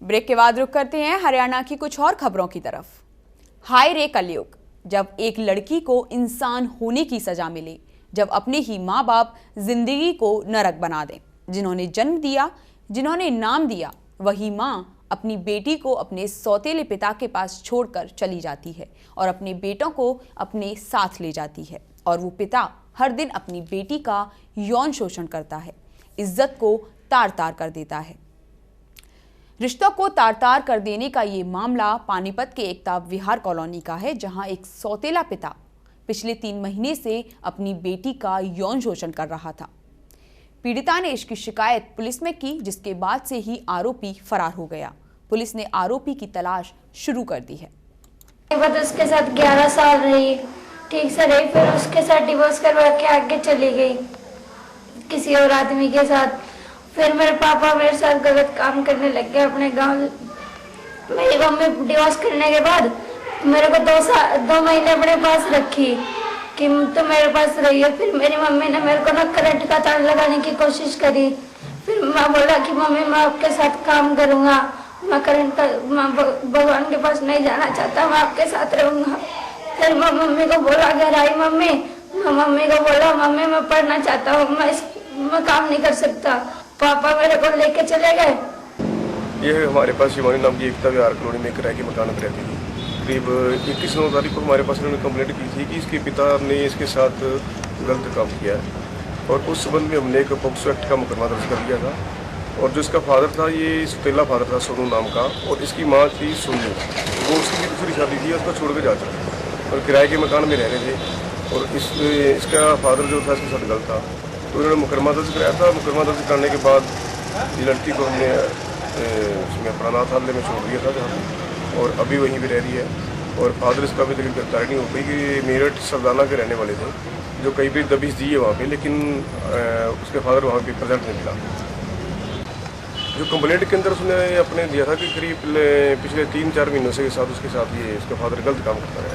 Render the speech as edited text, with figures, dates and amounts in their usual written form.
Break के बाद रुक करते हैं हरियाणा की कुछ और खबरों की तरफ। हाय रे कलयुग, जब एक लड़की को इंसान होने की सजा मिले, जब अपने ही माँ बाप जिंदगी को नरक बना दें। जिन्होंने जन्म दिया, जिन्होंने नाम दिया, वही माँ अपनी बेटी को अपने सौतेले पिता के पास छोड़कर चली जाती है और अपने बेटों को अपने साथ ले जाती है। और वो पिता हर दिन अपनी बेटी का यौन शोषण करता है, इज्जत को तार तार कर देता है। रिश्तों को तार तार कर देने का ये मामला पानीपत के एकता विहार कॉलोनी का है, जहां एक सौतेला पिता पिछले 3 महीने से अपनी बेटी का यौन शोषण कर रहा था। पीड़िता ने इसकी शिकायत पुलिस में की, जिसके बाद से ही आरोपी फरार हो गया। पुलिस ने आरोपी की तलाश शुरू कर दी है। उसके साथ 11 साल रही, ठीक से रही, फिर उसके साथ डिवोर्स करवा के आगे चली गई किसी और आदमी के साथ। फिर मेरे पापा मेरे साथ गलत काम करने लग गए अपने गांव। मेरी मम्मी डिवोर्स करने के बाद मेरे को 2 महीने अपने पास रखी कि तो मेरे पास रही है। फिर मेरी मम्मी ने मेरे को ना करंट का तार लगाने की कोशिश करी। फिर मैं बोला कि मम्मी मैं आपके साथ काम करूँगा, मैं भगवान के पास नहीं जाना चाहता, मैं आपके साथ रहूँगा। फिर मैं मम्मी को बोला, घर आई मम्मी, मैं मम्मी को बोला मम्मी मैं पढ़ना चाहता हूँ, मैं काम नहीं कर सकता। पापा मेरे को लेके चले गए। ये हमारे पास शिवानी नाम की एकता विहार कॉलोनी में किराए के मकान में रहती थी। करीब 21 तारीख को हमारे पास उन्होंने कंप्लेंट की थी कि इसके पिता ने इसके साथ गलत काम किया है और उस संबंध में हमने एक पॉक्सो एक्ट का मुकदमा दर्ज कर दिया था। और जो इसका फादर था, ये सौतेला फादर था सोनू नाम का, और इसकी माँ थी सोनू। वो उसकी भी दूसरी शादी थी, उसको छोड़ के जा चुका और किराए के मकान में रह रहे थे। और इसका फादर जो था इसके साथ गलत था, तो उन्होंने मुकदमा दर्ज कराया था। मुकदमा दर्ज करने के बाद ये लड़की को हमने उसमें अनाथ आश्रम में छोड़ दिया था जहाँ, और अभी वहीं भी रह रही है। और फादर इसका अभी तक गिरफ्तारी नहीं हो पाई कि मेरठ सरदाना के रहने वाले थे, जो कई भी दबिश दी है वहाँ पे, लेकिन उसके फादर वहाँ पे प्रेजेंट नहीं मिला। जो कंप्लेंट के अंदर उसने अपने दिया था कि करीब पिछले 3-4 महीनों से साथ उसके साथ ये इसका फादर गलत काम करता रहा है।